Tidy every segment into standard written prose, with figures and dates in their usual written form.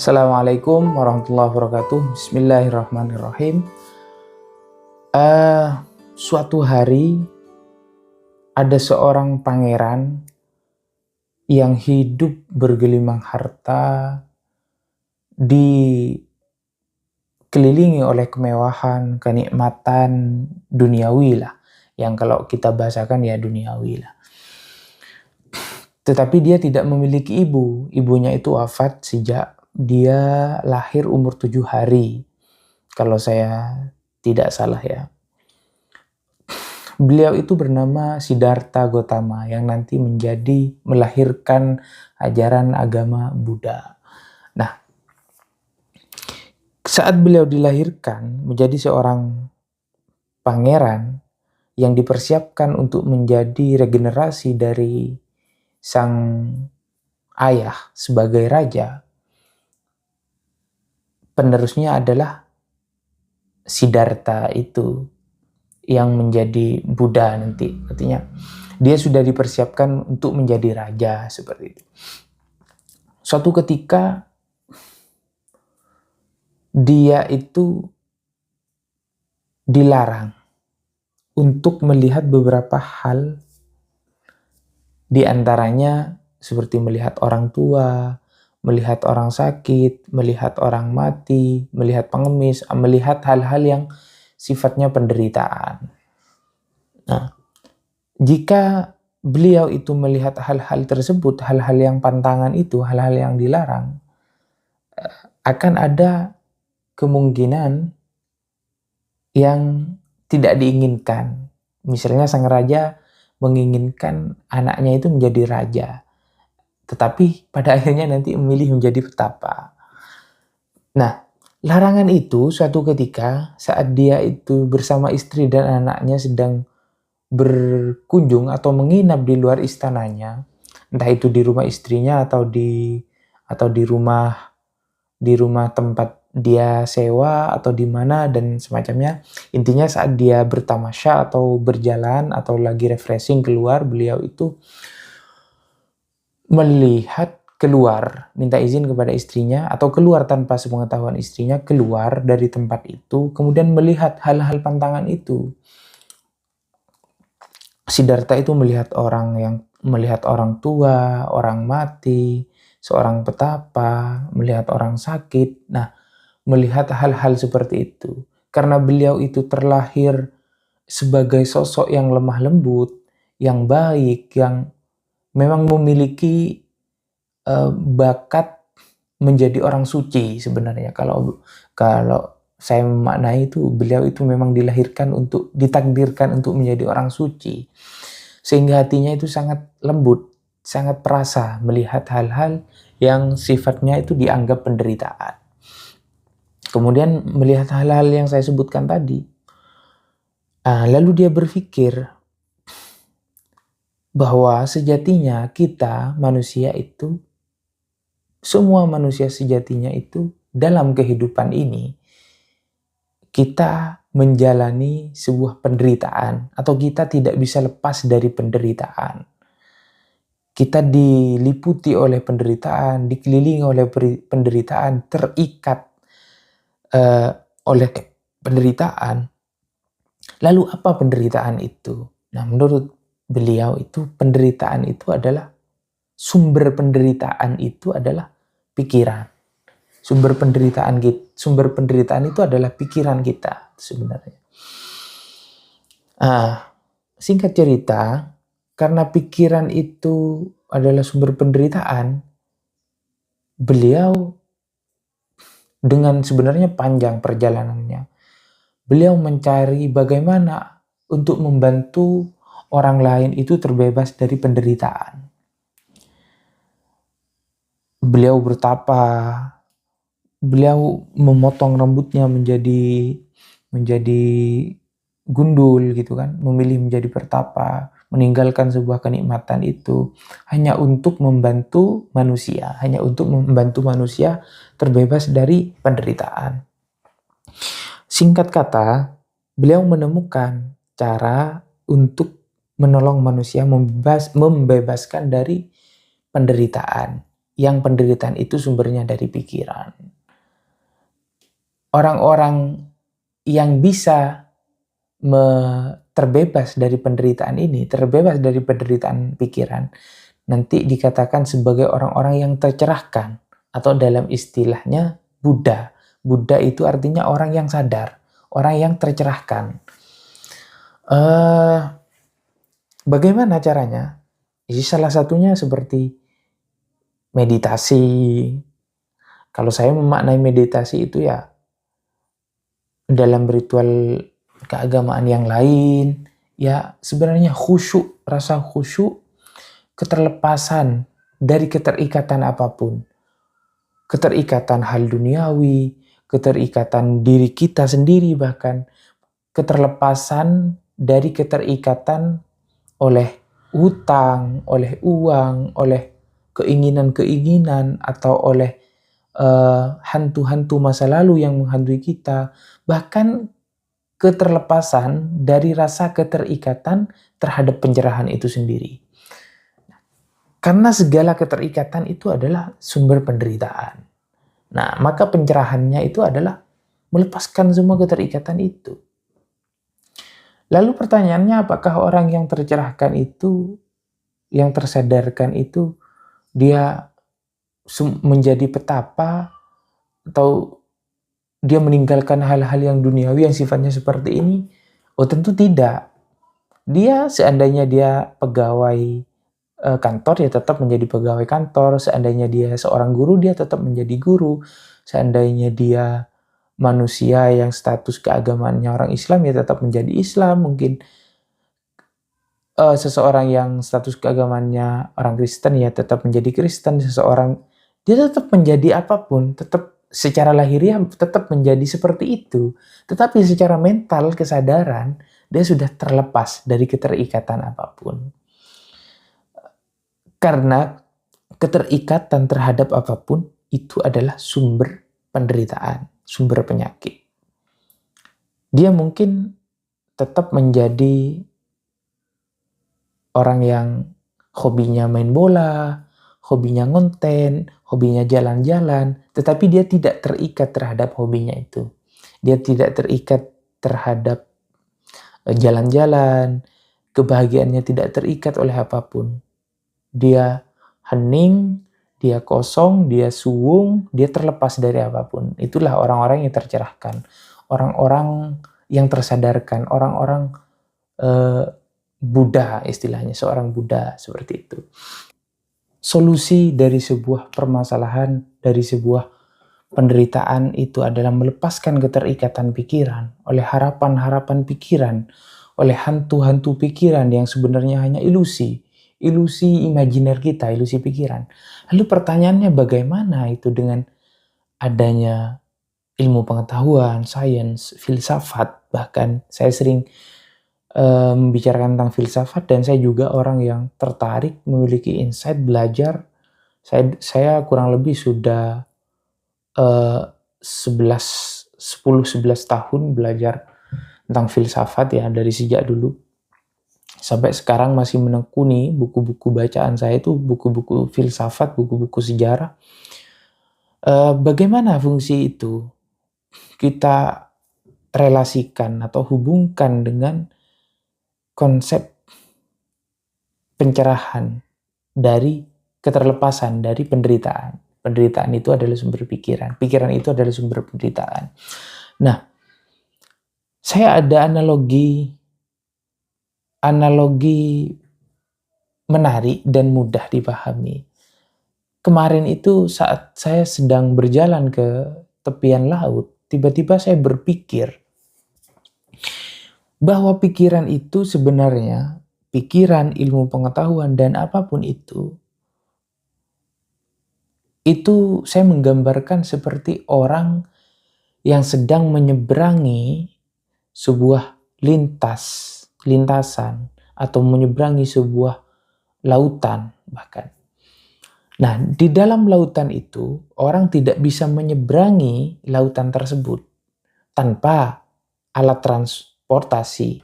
Assalamualaikum warahmatullahi wabarakatuh. Bismillahirrahmanirrahim. Suatu hari ada seorang pangeran yang hidup bergelimang harta, dikelilingi oleh kemewahan, kenikmatan duniawi lah. Yang kalau kita bahasakan ya duniawi lah. Tetapi dia tidak memiliki ibu. Ibunya itu wafat sejak dia lahir umur 7 hari. Kalau saya tidak salah ya. Beliau itu bernama Siddhartha Gautama yang nanti melahirkan ajaran agama Buddha. Nah, saat beliau dilahirkan menjadi seorang pangeran yang dipersiapkan untuk menjadi regenerasi dari sang ayah sebagai raja, penerusnya adalah Siddhartha itu yang menjadi Buddha nanti. Artinya dia sudah dipersiapkan untuk menjadi raja seperti itu. Suatu ketika dia itu dilarang untuk melihat beberapa hal, di antaranya seperti melihat orang tua, melihat orang sakit, melihat orang mati, melihat pengemis, melihat hal-hal yang sifatnya penderitaan. Nah, jika beliau itu melihat hal-hal tersebut, hal-hal yang pantangan itu, hal-hal yang dilarang, akan ada kemungkinan yang tidak diinginkan. Misalnya sang raja menginginkan anaknya itu menjadi raja, tetapi pada akhirnya nanti memilih menjadi petapa. Nah, larangan itu suatu ketika saat dia itu bersama istri dan anaknya sedang berkunjung atau menginap di luar istananya, entah itu di rumah istrinya atau di rumah tempat dia sewa atau di mana dan semacamnya. Intinya saat dia bertamasya atau berjalan atau lagi refreshing keluar, beliau itu melihat keluar, minta izin kepada istrinya atau keluar tanpa sepengetahuan istrinya, keluar dari tempat itu, kemudian melihat hal-hal pantangan itu. Siddhartha itu melihat orang tua, orang mati, seorang petapa, melihat orang sakit. Nah, melihat hal-hal seperti itu. Karena beliau itu terlahir sebagai sosok yang lemah lembut, yang baik, yang memang memiliki bakat menjadi orang suci sebenarnya. Kalau saya memaknai itu, beliau itu memang ditakdirkan untuk menjadi orang suci. Sehingga hatinya itu sangat lembut, sangat perasa melihat hal-hal yang sifatnya itu dianggap penderitaan. Kemudian melihat hal-hal yang saya sebutkan tadi. Lalu dia berpikir bahwa sejatinya kita manusia itu, semua manusia sejatinya itu dalam kehidupan ini, kita menjalani sebuah penderitaan atau kita tidak bisa lepas dari penderitaan. Kita diliputi oleh penderitaan, dikelilingi oleh penderitaan, terikat oleh penderitaan. Lalu apa penderitaan itu? Nah, menurut beliau itu penderitaan itu adalah sumber penderitaan itu adalah pikiran. Sumber penderitaan itu adalah pikiran kita sebenarnya. Singkat cerita, karena pikiran itu adalah sumber penderitaan, beliau dengan sebenarnya panjang perjalanannya, beliau mencari bagaimana untuk membantu orang lain itu terbebas dari penderitaan. Beliau bertapa, beliau memotong rambutnya menjadi gundul gitu kan, memilih menjadi bertapa, meninggalkan sebuah kenikmatan itu hanya untuk membantu manusia, terbebas dari penderitaan. Singkat kata, beliau menemukan cara untuk menolong manusia membebaskan dari penderitaan. yang penderitaan itu sumbernya dari pikiran. Orang-orang yang bisa terbebas dari penderitaan ini, terbebas dari penderitaan pikiran, nanti dikatakan sebagai orang-orang yang tercerahkan, atau dalam istilahnya Buddha. Buddha itu artinya orang yang sadar, orang yang tercerahkan. Bagaimana caranya? Salah satunya seperti meditasi. Kalau saya memaknai meditasi itu ya dalam ritual keagamaan yang lain, ya sebenarnya khusyuk, rasa khusyuk, keterlepasan dari keterikatan apapun. Keterikatan hal duniawi, keterikatan diri kita sendiri bahkan, keterlepasan dari keterikatan oleh hutang, oleh uang, oleh keinginan-keinginan, atau oleh hantu-hantu masa lalu yang menghantui kita, bahkan keterlepasan dari rasa keterikatan terhadap pencerahan itu sendiri. Karena segala keterikatan itu adalah sumber penderitaan. Nah, maka pencerahannya itu adalah melepaskan semua keterikatan itu. Lalu pertanyaannya, apakah orang yang tercerahkan itu, yang tersadarkan itu, dia menjadi petapa, atau dia meninggalkan hal-hal yang duniawi yang sifatnya seperti ini? Oh, tentu tidak. Dia seandainya dia pegawai kantor, ya tetap menjadi pegawai kantor. Seandainya dia seorang guru, dia tetap menjadi guru. Seandainya dia manusia yang status keagamaannya orang Islam, ya tetap menjadi Islam. Mungkin seseorang yang status keagamaannya orang Kristen, ya tetap menjadi Kristen. Seseorang, dia tetap menjadi apapun, tetap secara lahiriah tetap menjadi seperti itu. Tetapi secara mental, kesadaran, dia sudah terlepas dari keterikatan apapun. Karena keterikatan terhadap apapun itu adalah sumber penderitaan, sumber penyakit. Dia mungkin tetap menjadi orang yang hobinya main bola, hobinya ngonten, hobinya jalan-jalan, tetapi dia tidak terikat terhadap hobinya itu. Dia tidak terikat terhadap jalan-jalan, kebahagiaannya tidak terikat oleh apapun. Dia hening, dia kosong, dia suwung, dia terlepas dari apapun. Itulah orang-orang yang tercerahkan, orang-orang yang tersadarkan, orang-orang Buddha istilahnya, seorang Buddha seperti itu. Solusi dari sebuah permasalahan, dari sebuah penderitaan itu adalah melepaskan keterikatan pikiran oleh harapan-harapan pikiran, oleh hantu-hantu pikiran yang sebenarnya hanya ilusi imajiner kita, ilusi pikiran. Lalu pertanyaannya, bagaimana itu dengan adanya ilmu pengetahuan, sains, filsafat? Bahkan saya sering membicarakan tentang filsafat, dan saya juga orang yang tertarik, memiliki insight, belajar. Saya kurang lebih sudah 10-11 tahun belajar tentang filsafat ya, dari sejak dulu sampai sekarang masih menekuni buku-buku bacaan saya itu buku-buku filsafat, buku-buku sejarah. Bagaimana fungsi itu kita relasikan atau hubungkan dengan konsep pencerahan dari keterlepasan dari penderitaan. Penderitaan itu adalah sumber pikiran. Pikiran itu adalah sumber penderitaan. Nah, saya ada analogi menarik dan mudah dipahami. Kemarin itu saat saya sedang berjalan ke tepian laut, tiba-tiba saya berpikir bahwa pikiran itu sebenarnya, pikiran, ilmu pengetahuan, dan apapun itu saya menggambarkan seperti orang yang sedang menyeberangi sebuah lintasan, atau menyeberangi sebuah lautan bahkan. Nah, di dalam lautan itu, orang tidak bisa menyeberangi lautan tersebut tanpa alat transportasi,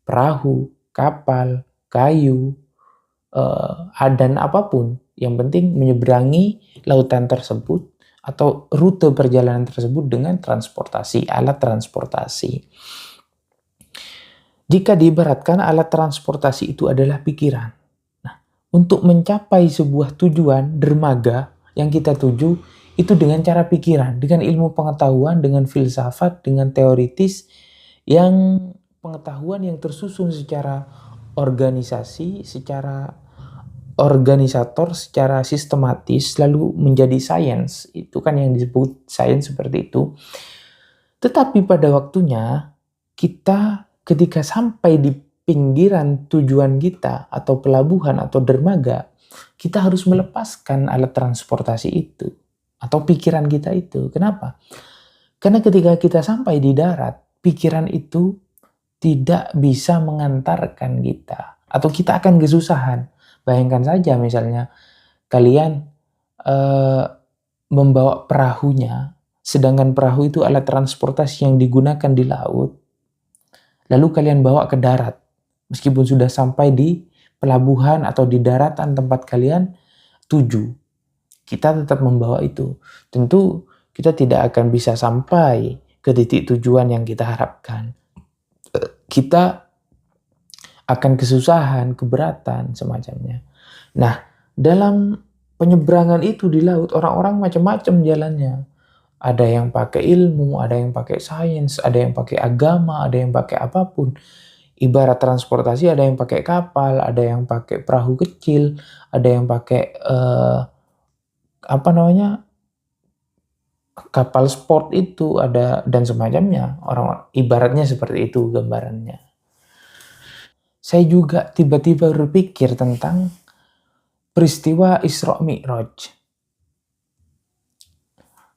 perahu, kapal, kayu, dan apapun Yang penting menyeberangi lautan tersebut atau rute perjalanan tersebut dengan transportasi, alat transportasi. Jika diibaratkan alat transportasi itu adalah pikiran. Nah, untuk mencapai sebuah tujuan dermaga yang kita tuju itu dengan cara pikiran, dengan ilmu pengetahuan, dengan filsafat, dengan teoritis yang pengetahuan yang tersusun secara organisasi, secara organisator, secara sistematis, lalu menjadi sains. Itu kan yang disebut sains seperti itu. Tetapi pada waktunya, kita ketika sampai di pinggiran tujuan kita, atau pelabuhan, atau dermaga, kita harus melepaskan alat transportasi itu, atau pikiran kita itu. Kenapa? Karena ketika kita sampai di darat, pikiran itu tidak bisa mengantarkan kita, atau kita akan kesusahan. Bayangkan saja misalnya kalian membawa perahunya, sedangkan perahu itu alat transportasi yang digunakan di laut, lalu kalian bawa ke darat. Meskipun sudah sampai di pelabuhan atau di daratan tempat kalian tuju, kita tetap membawa itu. Tentu kita tidak akan bisa sampai ke titik tujuan yang kita harapkan. Kita akan kesusahan, keberatan, semacamnya. Nah, dalam penyeberangan itu di laut, orang-orang macam-macam jalannya. Ada yang pakai ilmu, ada yang pakai sains, ada yang pakai agama, ada yang pakai apapun. Ibarat transportasi, ada yang pakai kapal, ada yang pakai perahu kecil, ada yang pakai kapal sport itu, ada dan semacamnya. Orang ibaratnya seperti itu gambarannya. Saya juga tiba-tiba berpikir tentang peristiwa Isra Mi'raj.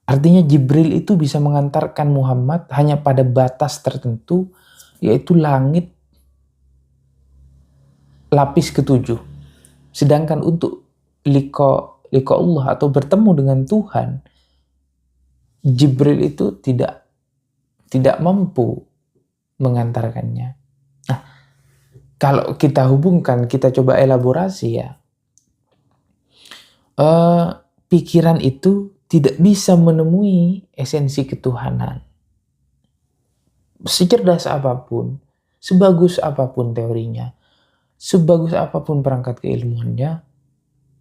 Artinya Jibril itu bisa mengantarkan Muhammad hanya pada batas tertentu, yaitu langit lapis ketujuh. Sedangkan untuk liqa Allah atau bertemu dengan Tuhan, Jibril itu tidak mampu mengantarkannya. Nah, kalau kita hubungkan, kita coba elaborasi ya, pikiran itu tidak bisa menemui esensi ketuhanan. Secerdas apapun, sebagus apapun teorinya, sebagus apapun perangkat keilmuannya,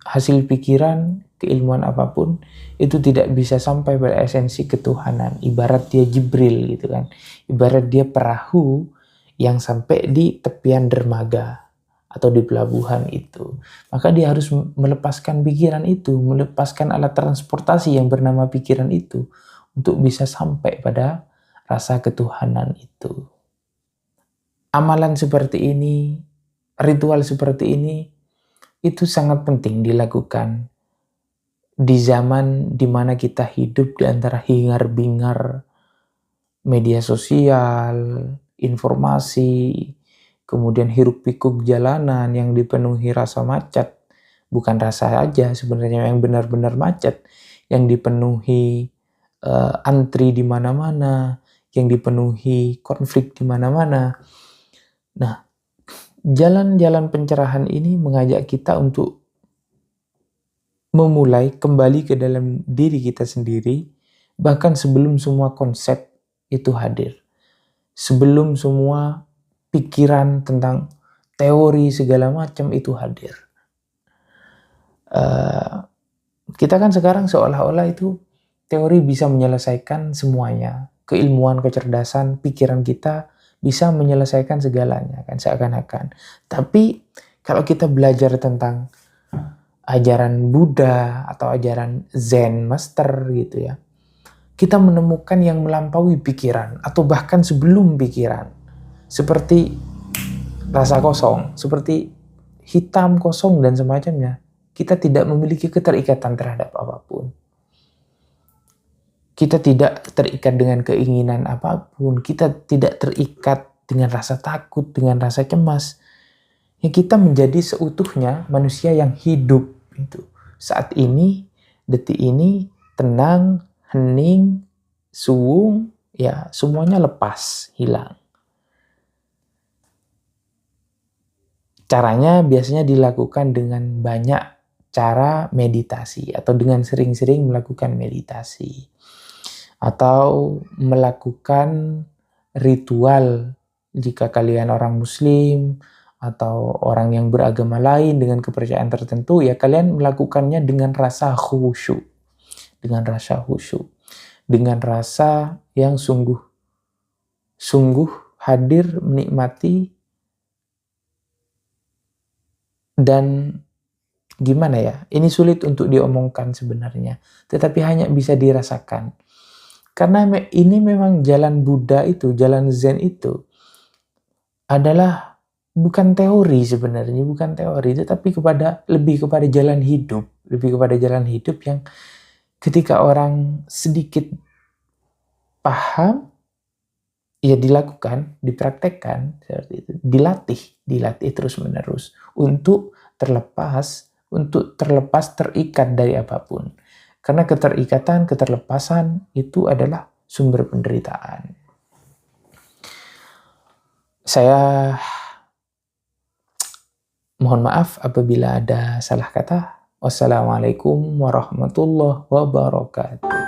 hasil pikiran, keilmuan apapun, itu tidak bisa sampai pada esensi ketuhanan. Ibarat dia Jibril gitu kan. Ibarat dia perahu yang sampai di tepian dermaga atau di pelabuhan itu. Maka dia harus melepaskan pikiran itu, melepaskan alat transportasi yang bernama pikiran itu untuk bisa sampai pada rasa ketuhanan itu. Amalan seperti ini, ritual seperti ini, itu sangat penting dilakukan di zaman dimana kita hidup di antara hingar-bingar media sosial, informasi, kemudian hiruk-pikuk jalanan yang dipenuhi rasa macet. Bukan rasa aja sebenarnya yang benar-benar macet, yang dipenuhi antri di mana-mana, yang dipenuhi konflik di mana-mana. Nah, jalan-jalan pencerahan ini mengajak kita untuk memulai kembali ke dalam diri kita sendiri, bahkan sebelum semua konsep itu hadir. Sebelum semua pikiran tentang teori segala macam itu hadir. Kita kan sekarang seolah-olah itu teori bisa menyelesaikan semuanya. Keilmuan, kecerdasan, pikiran kita bisa menyelesaikan segalanya kan seakan-akan. Tapi kalau kita belajar tentang ajaran Buddha atau ajaran Zen Master gitu ya, kita menemukan yang melampaui pikiran atau bahkan sebelum pikiran, seperti rasa kosong, seperti hitam kosong dan semacamnya. Kita tidak memiliki keterikatan terhadap apapun. Kita tidak terikat dengan keinginan apapun, kita tidak terikat dengan rasa takut, dengan rasa cemas. Ya, kita menjadi seutuhnya manusia yang hidup itu. Saat ini, detik ini, tenang, hening, suwung, ya semuanya lepas, hilang. Caranya biasanya dilakukan dengan banyak cara meditasi atau dengan sering-sering melakukan meditasi atau melakukan ritual jika kalian orang muslim atau orang yang beragama lain dengan kepercayaan tertentu, ya kalian melakukannya dengan rasa khusyuk, dengan rasa khusyuk, dengan rasa yang sungguh hadir menikmati. Dan gimana ya, ini sulit untuk diomongkan sebenarnya, tetapi hanya bisa dirasakan. Karena ini memang jalan Buddha itu, jalan Zen itu adalah bukan teori sebenarnya, bukan teori, tetapi lebih kepada jalan hidup, yang ketika orang sedikit paham, ya dilakukan, dipraktekkan seperti itu, dilatih terus-menerus untuk terlepas, terikat dari apapun. Karena keterlepasan itu adalah sumber penderitaan. Saya mohon maaf apabila ada salah kata. Wassalamualaikum warahmatullahi wabarakatuh.